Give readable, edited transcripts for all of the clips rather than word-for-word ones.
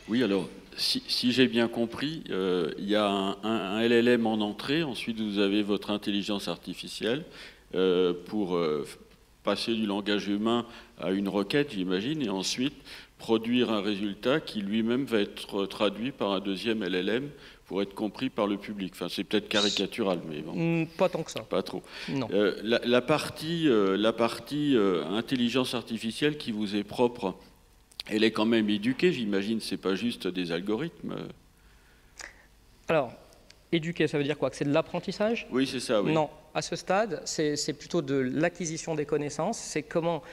Oui, alors, si j'ai bien compris, il y a un LLM en entrée, ensuite vous avez votre intelligence artificielle pour passer du langage humain à une requête, j'imagine, et ensuite produire un résultat qui lui-même va être traduit par un deuxième LLM pour être compris par le public. Enfin, c'est peut-être caricatural, mais bon. Pas tant que ça. Pas trop. Non. La partie intelligence artificielle qui vous est propre, elle est quand même éduquée, j'imagine, c'est pas juste des algorithmes. Alors, éduquer, ça veut dire quoi? Que c'est de l'apprentissage? Oui, c'est ça, oui. Non, à ce stade, c'est plutôt de l'acquisition des connaissances. C'est comment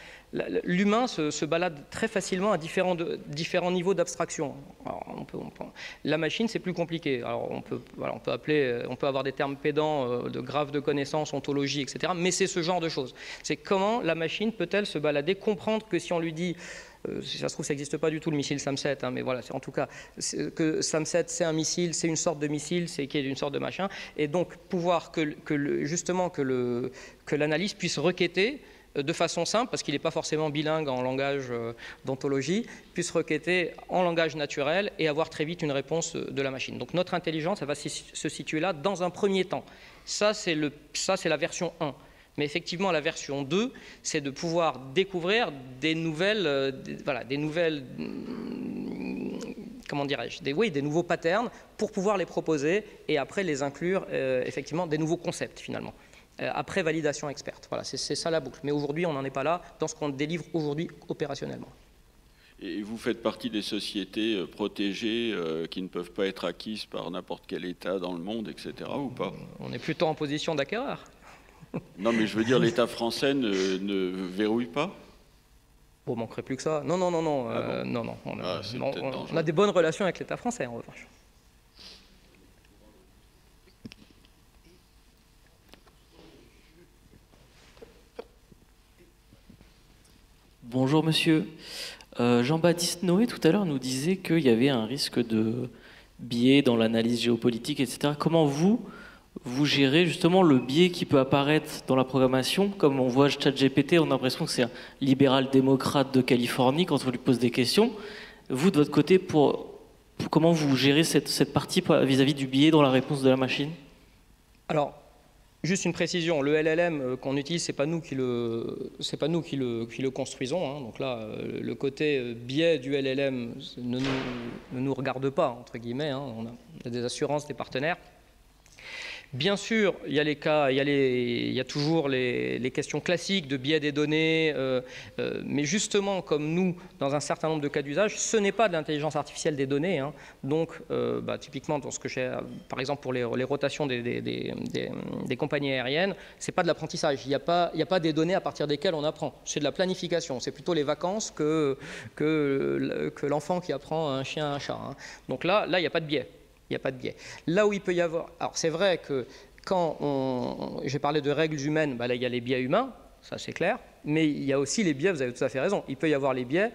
l'humain se balade très facilement à différents niveaux d'abstraction. La machine, c'est plus compliqué. Alors, on peut avoir des termes pédants de graphes de connaissances, ontologie, etc. Mais c'est ce genre de choses. C'est comment la machine peut-elle se balader, comprendre que si on lui dit si ça se trouve, ça n'existe pas du tout le missile SAM-7, hein, mais voilà, en tout cas, que SAM-7 c'est un missile, c'est une sorte de missile, c'est qui est une sorte de machin, et donc pouvoir que l'analyse puisse requêter de façon simple, parce qu'il n'est pas forcément bilingue en langage d'ontologie, puisse requêter en langage naturel et avoir très vite une réponse de la machine. Donc notre intelligence, elle va se situer là dans un premier temps. Ça, c'est la version 1. Mais effectivement, la version 2, c'est de pouvoir découvrir des nouvelles, comment dirais-je, des nouveaux patterns pour pouvoir les proposer et après les inclure, effectivement, des nouveaux concepts finalement. Après validation experte. Voilà, c'est ça la boucle. Mais aujourd'hui, on n'en est pas là dans ce qu'on délivre aujourd'hui opérationnellement. Et vous faites partie des sociétés protégées qui ne peuvent pas être acquises par n'importe quel État dans le monde, etc. ou pas? On est plutôt en position d'acquéreur. Non, mais je veux dire, l'État français ne verrouille pas? Bon, manquerait plus que ça. Non. Ah bon? Non. On a des bonnes relations avec l'État français, en revanche. Bonjour monsieur. Jean-Baptiste Noé tout à l'heure nous disait qu'il y avait un risque de biais dans l'analyse géopolitique, etc. Comment vous gérez justement le biais qui peut apparaître dans la programmation? Comme on voit ChatGPT, on a l'impression que c'est un libéral-démocrate de Californie quand on lui pose des questions. Vous, de votre côté, comment vous gérez cette partie vis-à-vis du biais dans la réponse de la machine? Alors, juste une précision, le LLM qu'on utilise, c'est pas nous qui le construisons. Hein. Donc là, le côté biais du LLM ne nous regarde pas, entre guillemets. Hein. On a des assurances, des partenaires. Bien sûr, il y a les cas, il y a toujours les questions classiques de biais des données, mais justement, comme nous, dans un certain nombre de cas d'usage, ce n'est pas de l'intelligence artificielle des données. Hein. Donc, typiquement, dans ce que j'ai, par exemple, pour les rotations des compagnies aériennes, c'est pas de l'apprentissage. Il n'y a pas des données à partir desquelles on apprend. C'est de la planification. C'est plutôt les vacances que l'enfant qui apprend un chien, un chat. Hein. Donc là, il n'y a pas de biais. Il n'y a pas de biais. Là où il peut y avoir... Alors, c'est vrai que quand j'ai parlé de règles humaines, là, il y a les biais humains, ça c'est clair, mais il y a aussi les biais, vous avez tout à fait raison, il peut y avoir les biais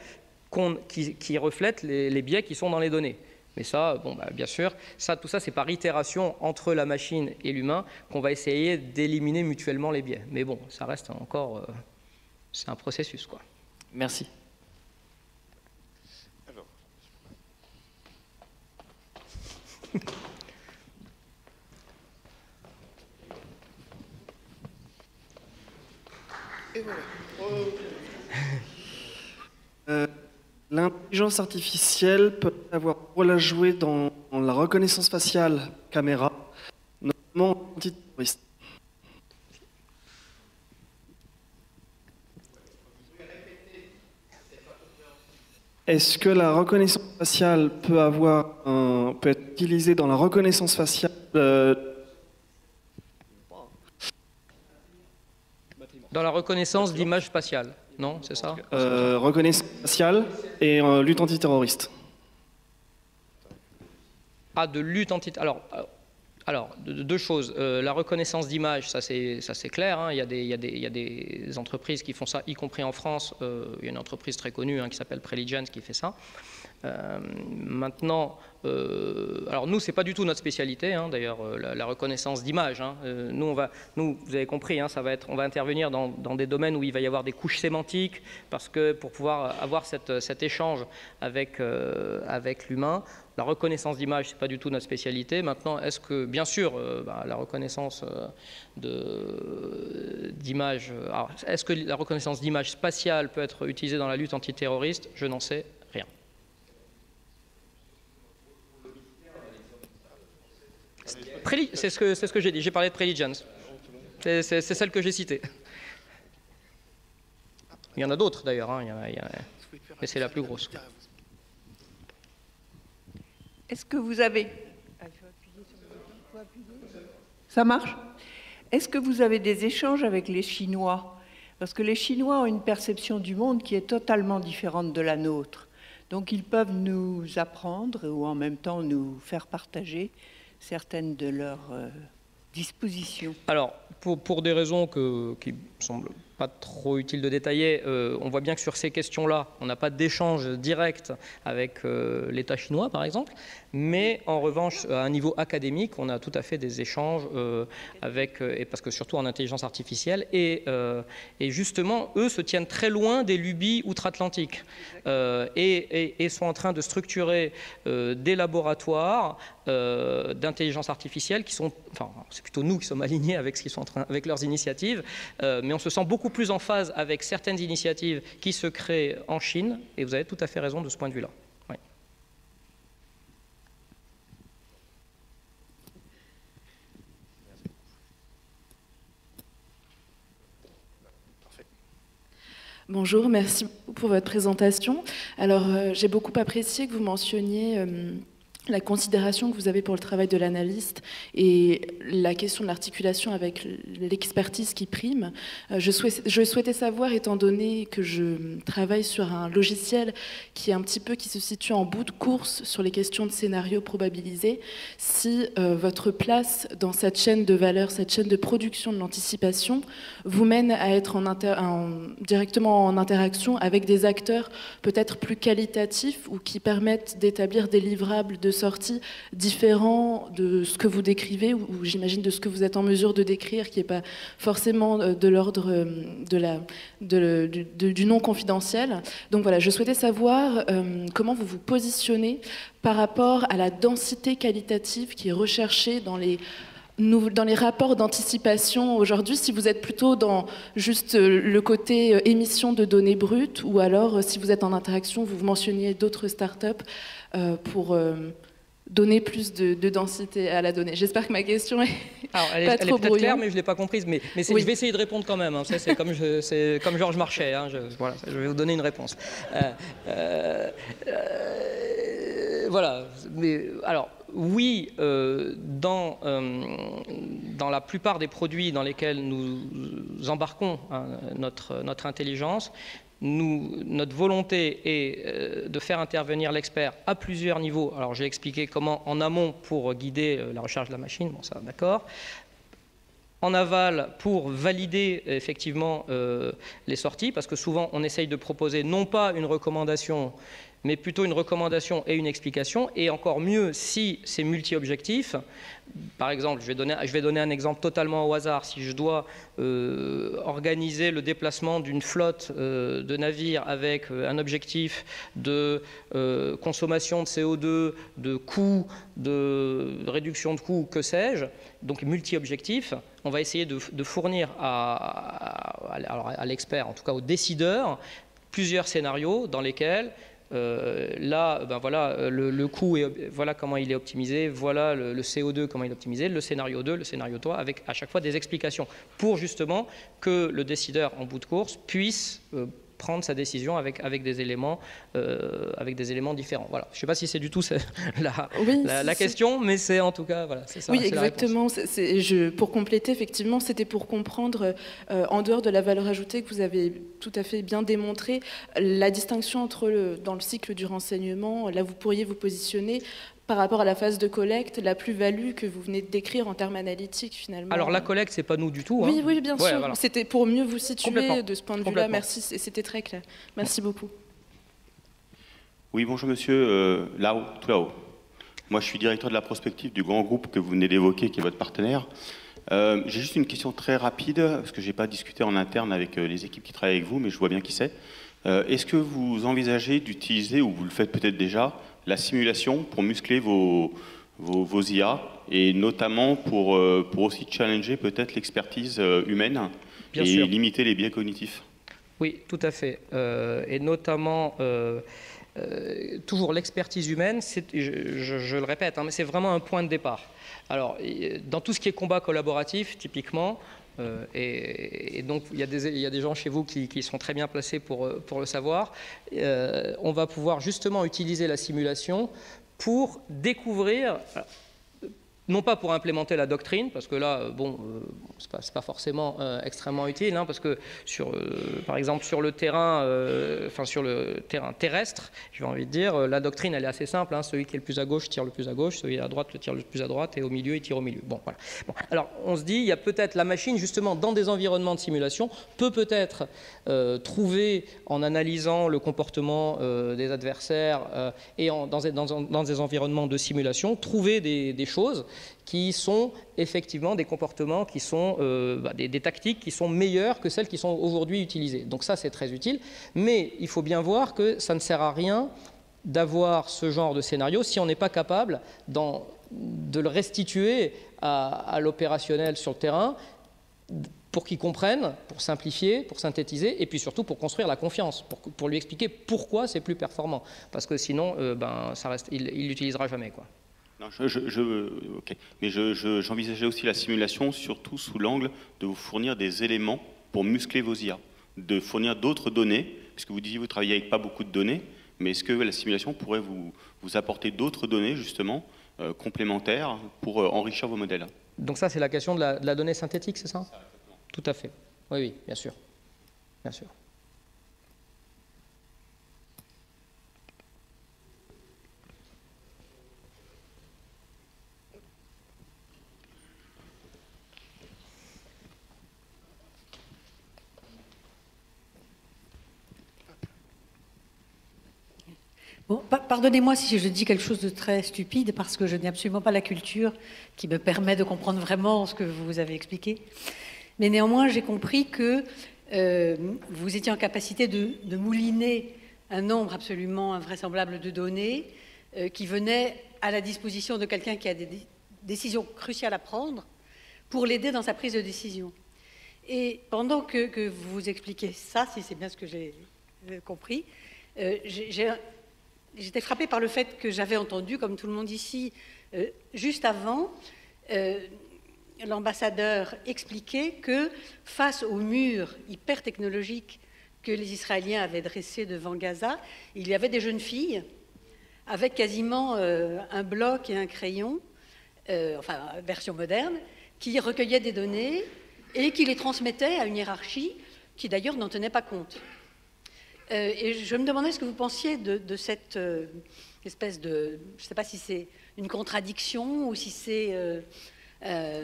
qui reflètent les biais qui sont dans les données. Mais ça, bien sûr, tout ça, c'est par itération entre la machine et l'humain qu'on va essayer d'éliminer mutuellement les biais. Mais bon, ça reste encore... c'est un processus, quoi. Merci. Et voilà. L'intelligence artificielle peut avoir un rôle à jouer dans la reconnaissance faciale caméra, notamment antiterroriste. Est-ce que la reconnaissance faciale peut être utilisée dans la reconnaissance faciale Dans la reconnaissance d'images spatiales, non? C'est ça? Reconnaissance faciale et lutte antiterroriste. Ah, de lutte antiterroriste. Alors, deux choses. La reconnaissance d'images, ça c'est clair. Hein. Il y a des entreprises qui font ça, y compris en France. Il y a une entreprise très connue qui s'appelle Preligence qui fait ça. Maintenant, alors nous, c'est pas du tout notre spécialité, hein, d'ailleurs, la reconnaissance d'image. Hein. Nous, vous avez compris, hein, on va intervenir dans des domaines où il va y avoir des couches sémantiques, parce que pour pouvoir avoir cet échange avec l'humain, la reconnaissance d'image, c'est pas du tout notre spécialité. Maintenant, est-ce que, bien sûr, la reconnaissance d'image, est-ce que la reconnaissance d'image spatiale peut être utilisée dans la lutte antiterroriste? Je n'en sais rien. C'est ce que j'ai dit, j'ai parlé de Preligence. C'est celle que j'ai citée. Il y en a d'autres d'ailleurs, hein, mais c'est la plus grosse. Est-ce que vous avez... Ça marche? Est-ce que vous avez des échanges avec les Chinois? Parce que les Chinois ont une perception du monde qui est totalement différente de la nôtre. Donc ils peuvent nous apprendre ou en même temps nous faire partager certaines de leurs dispositions. Alors, pour des raisons qui semblent pas trop utile de détailler, on voit bien que sur ces questions-là, on n'a pas d'échange direct avec l'État chinois, par exemple, mais en revanche, à un niveau académique, on a tout à fait des échanges et parce que surtout en intelligence artificielle, et justement, eux se tiennent très loin des lubies outre-Atlantiques et sont en train de structurer des laboratoires d'intelligence artificielle qui sont, enfin, c'est plutôt nous qui sommes alignés avec ce qu'ils sont avec leurs initiatives, mais on se sent beaucoup plus en phase avec certaines initiatives qui se créent en Chine, et vous avez tout à fait raison de ce point de vue-là. Oui. Bonjour, merci beaucoup pour votre présentation. Alors, j'ai beaucoup apprécié que vous mentionniez la considération que vous avez pour le travail de l'analyste et la question de l'articulation avec l'expertise qui prime. Je souhaitais savoir, étant donné que je travaille sur un logiciel qui se situe en bout de course sur les questions de scénario probabilisés, si votre place dans cette chaîne de valeur, cette chaîne de production de l'anticipation, vous mène à être directement en interaction avec des acteurs peut-être plus qualitatifs ou qui permettent d'établir des livrables de sortie différents de ce que vous décrivez, ou j'imagine de ce que vous êtes en mesure de décrire, qui n'est pas forcément de l'ordre du non confidentiel. Donc voilà, je souhaitais savoir comment vous vous positionnez par rapport à la densité qualitative qui est recherchée dans les rapports d'anticipation aujourd'hui, si vous êtes plutôt dans juste le côté émission de données brutes, ou alors si vous êtes en interaction, vous mentionniez d'autres startups pour donner plus de densité à la donnée. J'espère que ma question est elle est peut-être claire, mais je ne l'ai pas comprise. Mais oui. Je vais essayer de répondre quand même. Hein. C'est comme Georges Marchais. Hein. Voilà, je vais vous donner une réponse. Voilà. Mais, alors, oui, dans la plupart des produits dans lesquels nous embarquons notre intelligence, notre volonté est de faire intervenir l'expert à plusieurs niveaux. Alors j'ai expliqué comment en amont pour guider la recherche de la machine, bon ça d'accord. En aval pour valider effectivement les sorties, parce que souvent on essaye de proposer non pas une recommandation, mais plutôt une recommandation et une explication, et encore mieux si c'est multi-objectif. Par exemple, je vais donner un exemple totalement au hasard. Si je dois organiser le déplacement d'une flotte de navires avec un objectif de consommation de CO2, de coûts, de réduction de coûts, que sais-je, donc multi-objectif, on va essayer de fournir à l'expert, en tout cas au décideur, plusieurs scénarios dans lesquels là, ben voilà, le coût, voilà comment il est optimisé, voilà le CO2, comment il est optimisé, le scénario 2, le scénario 3, avec à chaque fois des explications pour justement que le décideur en bout de course puisse prendre sa décision avec des éléments différents. Voilà. Je ne sais pas si c'est du tout la question, mais c'est en tout cas, voilà, c'est ça. Oui, exactement. Pour compléter, effectivement, c'était pour comprendre, en dehors de la valeur ajoutée que vous avez tout à fait bien démontré, la distinction dans le cycle du renseignement, là vous pourriez vous positionner par rapport à la phase de collecte, la plus-value que vous venez de décrire en termes analytiques, finalement. Alors, la collecte, c'est pas nous du tout. Hein. Oui, bien sûr. Voilà. C'était pour mieux vous situer de ce point de vue-là. Complètement. Merci, c'était très clair. Merci beaucoup. Oui, bonjour monsieur, là-haut, tout là-haut. Moi, je suis directeur de la prospective du grand groupe que vous venez d'évoquer, qui est votre partenaire. J'ai juste une question très rapide, parce que je n'ai pas discuté en interne avec les équipes qui travaillent avec vous, mais je vois bien qui c'est. Est-ce que vous envisagez d'utiliser, ou vous le faites peut-être déjà, la simulation pour muscler vos IA, et notamment pour aussi challenger peut-être l'expertise humaine Bien et sûr. limiter les biais cognitifs? Oui, tout à fait. Et notamment, toujours l'expertise humaine, je le répète, hein, mais c'est vraiment un point de départ. Alors, dans tout ce qui est combat collaboratif, typiquement, et donc il y a des gens chez vous qui sont très bien placés pour le savoir, on va pouvoir justement utiliser la simulation pour découvrir... Non pas pour implémenter la doctrine, parce que là, bon, c'est pas forcément extrêmement utile, hein, parce que par exemple sur le terrain terrestre, j'ai envie de dire, la doctrine elle est assez simple, hein, celui qui est le plus à gauche tire le plus à gauche, celui à droite le tire le plus à droite, et au milieu il tire au milieu. Bon, voilà. Bon, alors on se dit, il y a peut-être la machine justement dans des environnements de simulation peut-être trouver en analysant le comportement des adversaires et dans des environnements de simulation, trouver des choses qui sont effectivement des comportements qui sont des tactiques qui sont meilleures que celles qui sont aujourd'hui utilisées. Donc ça, c'est très utile. Mais il faut bien voir que ça ne sert à rien d'avoir ce genre de scénario si on n'est pas capable de le restituer à l'opérationnel sur le terrain pour qu'il comprenne, pour simplifier, pour synthétiser, et puis surtout pour construire la confiance, pour lui expliquer pourquoi c'est plus performant. Parce que sinon, il l'utilisera jamais, quoi. Non, ok. Mais j'envisageais aussi la simulation, surtout sous l'angle de vous fournir des éléments pour muscler vos IA, de fournir d'autres données, puisque vous disiez que vous travaillez avec pas beaucoup de données, mais est-ce que la simulation pourrait vous apporter d'autres données, justement, complémentaires, pour enrichir vos modèles? Donc ça, c'est la question de la donnée synthétique, c'est ça? Tout à fait. Oui, oui, bien sûr. Bien sûr. Bon, pardonnez-moi si je dis quelque chose de très stupide, parce que je n'ai absolument pas la culture qui me permet de comprendre vraiment ce que vous avez expliqué. Mais néanmoins, j'ai compris que vous étiez en capacité de mouliner un nombre absolument invraisemblable de données qui venaient à la disposition de quelqu'un qui a des décisions cruciales à prendre pour l'aider dans sa prise de décision. Et pendant que vous expliquez ça, si c'est bien ce que j'ai compris, j'étais frappée par le fait que j'avais entendu, comme tout le monde ici, juste avant, l'ambassadeur expliquer que face au mur hyper technologique que les Israéliens avaient dressé devant Gaza, il y avait des jeunes filles avec quasiment un bloc et un crayon, enfin version moderne, qui recueillaient des données et qui les transmettaient à une hiérarchie qui d'ailleurs n'en tenait pas compte. Et je me demandais ce que vous pensiez de cette espèce de... Je ne sais pas si c'est une contradiction ou si c'est...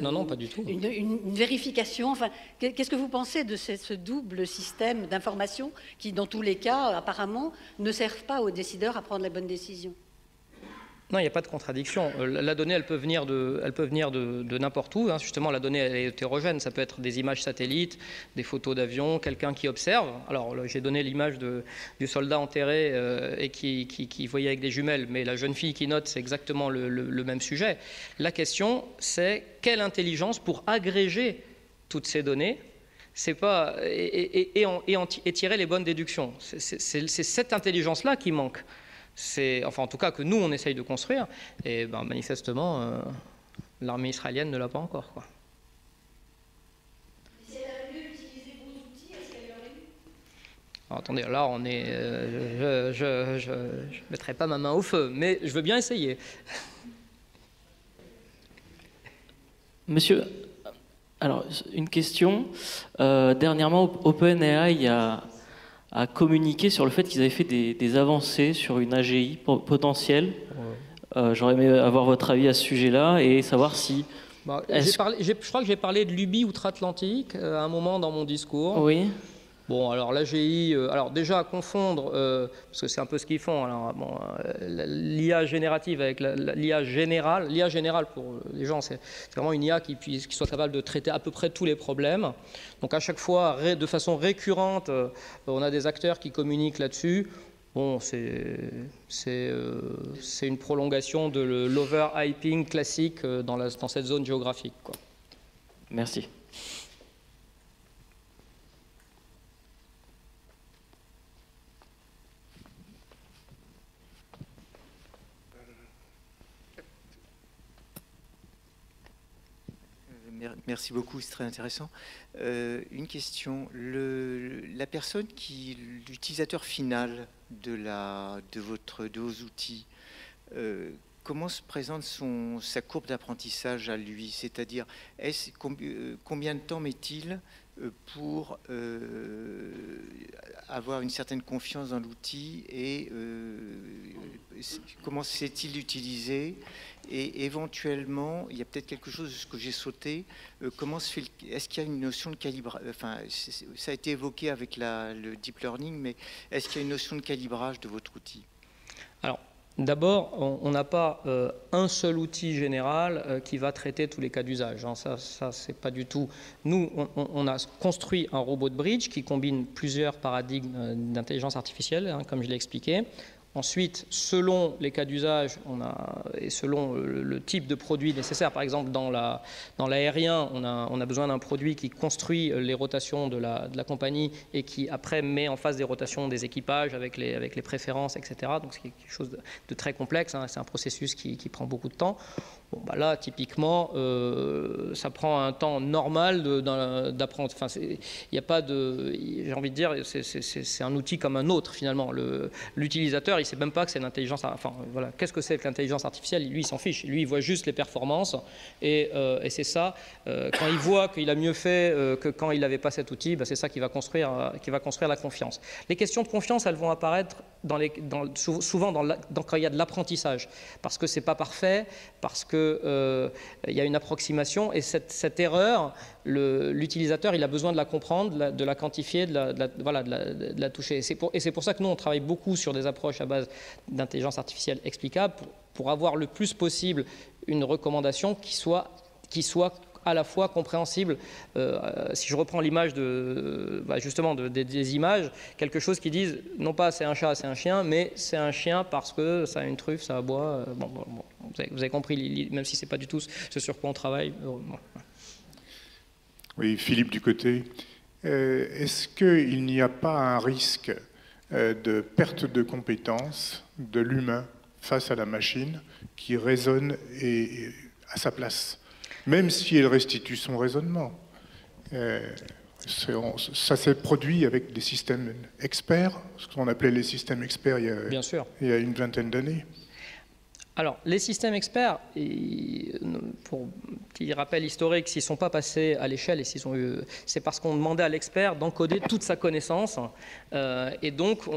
non, pas du tout. Une vérification. Enfin, qu'est-ce que vous pensez de ce double système d'information qui, dans tous les cas, apparemment, ne servent pas aux décideurs à prendre les bonnes décisions? Non, il n'y a pas de contradiction. La donnée, elle peut venir de n'importe où. Hein. Justement, la donnée, elle est hétérogène. Ça peut être des images satellites, des photos d'avions, quelqu'un qui observe. Alors, j'ai donné l'image du soldat enterré et qui voyait avec des jumelles, mais la jeune fille qui note, c'est exactement le même sujet. La question, c'est quelle intelligence pour agréger toutes ces données et tirer les bonnes déductions. C'est cette intelligence-là qui manque. Enfin en tout cas que nous on essaye de construire, et manifestement l'armée israélienne ne l'a pas encore, quoi. Si elle a mieux utilisé vos outils, est-ce qu'elle l'aurait eu? Alors, attendez, là on est, je ne mettrai pas ma main au feu, mais je veux bien essayer. Monsieur, alors une question. Dernièrement, OpenAI a communiqué sur le fait qu'ils avaient fait des avancées sur une AGI potentielle. Ouais. J'aurais aimé avoir votre avis à ce sujet-là et savoir si... je crois que j'ai parlé de l'UBI outre-Atlantique à un moment dans mon discours. Oui. Bon, alors l'AGI, alors déjà confondre, parce que c'est un peu ce qu'ils font, alors, bon, l'IA générative avec l'IA générale. L'IA générale, pour les gens, c'est vraiment une IA qui soit capable de traiter à peu près tous les problèmes. Donc à chaque fois, de façon récurrente, on a des acteurs qui communiquent là-dessus. Bon, c'est une prolongation de l'over-hyping classique dans cette zone géographique, quoi. Merci. Merci beaucoup, c'est très intéressant. Une question, l'utilisateur final de vos outils, comment se présente sa courbe d'apprentissage à lui? C'est-à-dire, combien de temps met-il pour avoir une certaine confiance dans l'outil et comment sait-il l'utiliser? Et éventuellement, il y a peut-être quelque chose de ce que j'ai sauté. Comment se fait est-ce qu'il y a une notion de calibrage? Enfin, ça a été évoqué avec le deep learning, mais est-ce qu'il y a une notion de calibrage de votre outil? Alors, d'abord, on n'a pas un seul outil général qui va traiter tous les cas d'usage. Hein. Ça c'est pas du tout. Nous, on a construit un robot de bridge qui combine plusieurs paradigmes d'intelligence artificielle, hein, comme je l'ai expliqué. Ensuite, selon les cas d'usage et selon le type de produit nécessaire, par exemple dans l'aérien, on a besoin d'un produit qui construit les rotations de la compagnie et qui après met en face des rotations des équipages avec les préférences, etc. Donc c'est quelque chose de très complexe, hein, c'est un processus qui prend beaucoup de temps. Bon, bah là, typiquement, ça prend un temps normal d'apprendre. Enfin, il n'y a pas de... J'ai envie de dire, c'est un outil comme un autre, finalement. L'utilisateur, il ne sait même pas que c'est l'intelligence... Enfin, voilà, qu'est-ce que c'est que l'intelligence artificielle? Lui, il s'en fiche. Lui, il voit juste les performances. Et c'est ça. Quand il voit qu'il a mieux fait que quand il n'avait pas cet outil, bah, c'est ça qui va construire la confiance. Les questions de confiance, elles vont apparaître souvent quand il y a de l'apprentissage. Parce que ce n'est pas parfait, parce qu'il y a une approximation et cette erreur, l'utilisateur il a besoin de la comprendre, de la quantifier, de la toucher. Et c'est pour ça que nous on travaille beaucoup sur des approches à base d'intelligence artificielle explicable pour avoir le plus possible une recommandation qui soit à la fois compréhensible. Si je reprends l'image justement des images, quelque chose qui dise non pas c'est un chat, c'est un chien, mais c'est un chien parce que ça a une truffe, ça aboie. Bon, vous avez compris, même si c'est pas du tout ce sur quoi on travaille. Bon. Oui, Philippe Ducoté. Est-ce qu'il n'y a pas un risque de perte de compétence de l'humain face à la machine qui raisonne à sa place, même si elle restitue son raisonnement? Ça s'est produit avec des systèmes experts, ce qu'on appelait les systèmes experts Bien sûr. Il y a une vingtaine d'années. Alors, les systèmes experts, pour petit rappel historique, s'ils ne sont pas passés à l'échelle, c'est parce qu'on demandait à l'expert d'encoder toute sa connaissance, et donc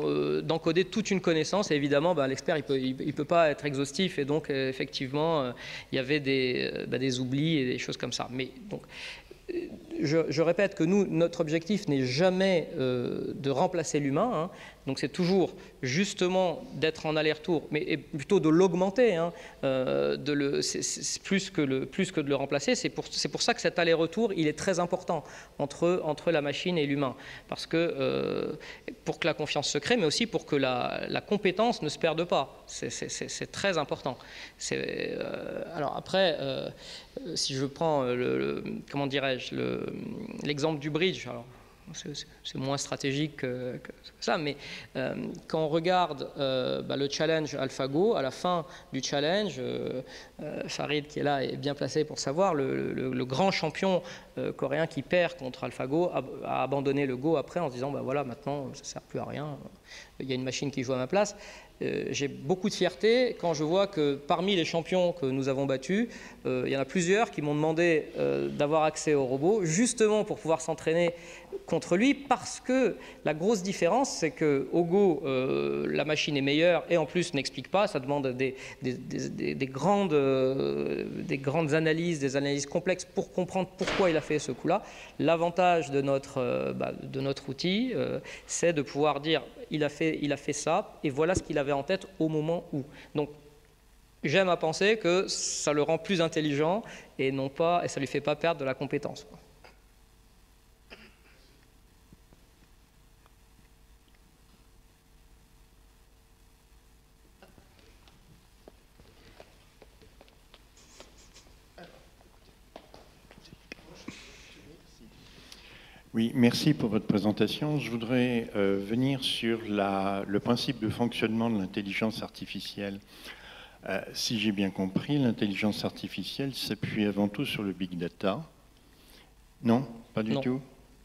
d'encoder toute une connaissance. Et évidemment, l'expert, il peut pas être exhaustif, et donc effectivement, il y avait des oublis et des choses comme ça. Mais donc, je répète que nous, notre objectif n'est jamais de remplacer l'humain, hein. Donc c'est toujours justement d'être en aller-retour, mais plutôt de l'augmenter, hein, plus que de le remplacer. C'est pour ça que cet aller-retour, il est très important entre la machine et l'humain, parce que pour que la confiance se crée, mais aussi pour que la compétence ne se perde pas. C'est très important. Alors après, si je prends comment dirais-je, l'exemple du bridge. Alors, c'est moins stratégique que ça, mais quand on regarde le challenge AlphaGo, à la fin du challenge, Farid qui est là est bien placé pour savoir, le grand champion coréen qui perd contre AlphaGo a abandonné le Go après en se disant voilà, maintenant ça ne sert plus à rien, il y a une machine qui joue à ma place. J'ai beaucoup de fierté quand je vois que parmi les champions que nous avons battus, il y en a plusieurs qui m'ont demandé d'avoir accès au robot, justement pour pouvoir s'entraîner contre lui parce que la grosse différence, c'est qu'au Go, la machine est meilleure et en plus n'explique pas, ça demande des grandes analyses, des analyses complexes pour comprendre pourquoi il a fait ce coup-là. L'avantage de notre outil, c'est de pouvoir dire il a fait ça et voilà ce qu'il avait en tête au moment où. Donc, j'aime à penser que ça le rend plus intelligent et ça ne lui fait pas perdre de la compétence. Oui, merci pour votre présentation. Je voudrais venir sur le principe de fonctionnement de l'intelligence artificielle. Si j'ai bien compris, l'intelligence artificielle s'appuie avant tout sur le big data. Non, pas du tout.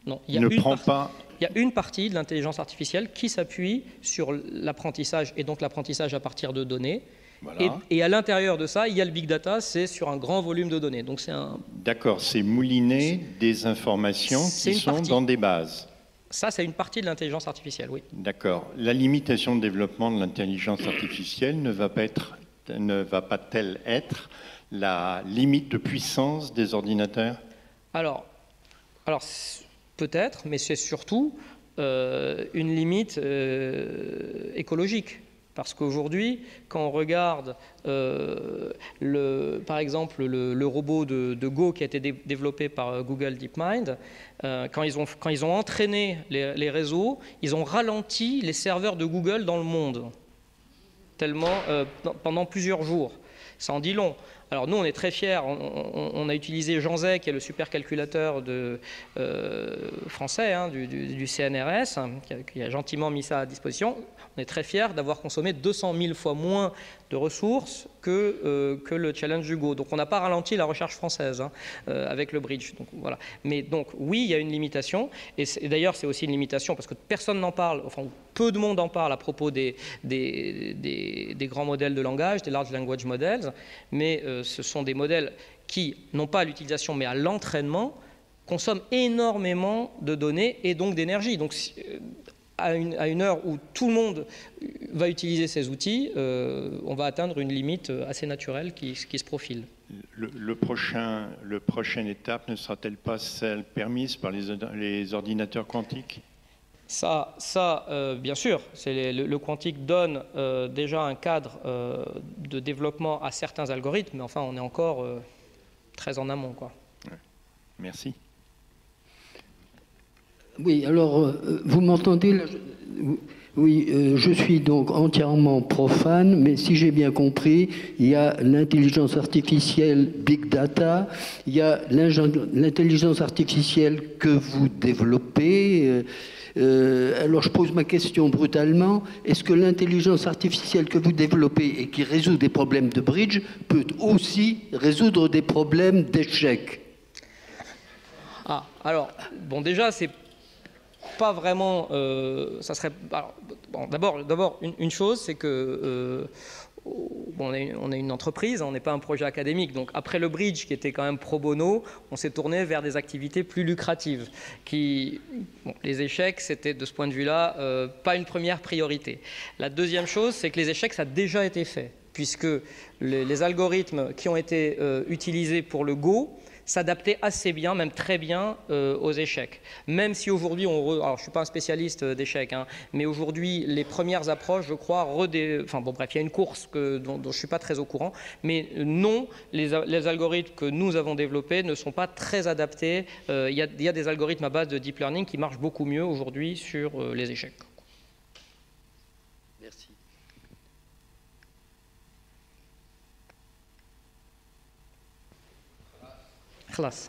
Non, il y a une partie de l'intelligence artificielle qui s'appuie sur l'apprentissage et donc l'apprentissage à partir de données. Voilà. Et à l'intérieur de ça, il y a le big data, c'est sur un grand volume de données. Donc D'accord, c'est mouliner des informations qui sont dans des bases. Ça, c'est une partie de l'intelligence artificielle, oui. D'accord. La limitation de développement de l'intelligence artificielle ne va pas-t-elle être la limite de puissance des ordinateurs? Alors peut-être, mais c'est surtout une limite écologique. Parce qu'aujourd'hui, quand on regarde, par exemple, le robot de Go qui a été développé par Google DeepMind, quand ils ont entraîné les réseaux, ils ont ralenti les serveurs de Google dans le monde, tellement pendant plusieurs jours. Ça en dit long. Alors nous, on est très fiers, on a utilisé Jean Zay, qui est le supercalculateur français du CNRS, qui a gentiment mis ça à disposition. On est très fiers d'avoir consommé 200 000 fois moins de ressources que le challenge du Go. Donc on n'a pas ralenti la recherche française avec le bridge. Donc, voilà. Mais donc oui, il y a une limitation. Et d'ailleurs, c'est aussi une limitation parce que personne n'en parle, enfin peu de monde en parle à propos des grands modèles de langage, des large language models. Mais ce sont des modèles qui, non pas à l'utilisation, mais à l'entraînement, consomment énormément de données et donc d'énergie. Donc à une heure où tout le monde va utiliser ces outils, on va atteindre une limite assez naturelle qui se profile. Le prochaine étape ne sera-t-elle pas celle permise par les ordinateurs quantiques? Ça bien sûr, le quantique donne déjà un cadre de développement à certains algorithmes, mais enfin on est encore très en amont, quoi. Ouais. Merci. Oui, alors, vous m'entendez? Oui, je suis donc entièrement profane, mais si j'ai bien compris, il y a l'intelligence artificielle Big Data, il y a l'intelligence artificielle que vous développez. Alors, je pose ma question brutalement. Est-ce que l'intelligence artificielle que vous développez et qui résout des problèmes de bridge peut aussi résoudre des problèmes d'échecs? Ah, alors, bon, déjà, c'est pas vraiment, ça serait. Bon, d'abord, une chose, c'est que bon, on est une entreprise, on n'est pas un projet académique. Donc après le bridge, qui était quand même pro bono, on s'est tourné vers des activités plus lucratives. Les échecs, c'était de ce point de vue-là pas une première priorité. La deuxième chose, c'est que les échecs, ça a déjà été fait, puisque les algorithmes qui ont été utilisés pour le Go s'adapter assez bien, même très bien, aux échecs. Même si aujourd'hui, alors je ne suis pas un spécialiste d'échecs, mais aujourd'hui, les premières approches, je crois, enfin bon bref, il y a une course dont je ne suis pas très au courant, mais non, les algorithmes que nous avons développés ne sont pas très adaptés. Il y a des algorithmes à base de deep learning qui marchent beaucoup mieux aujourd'hui sur les échecs. Merci. خلاص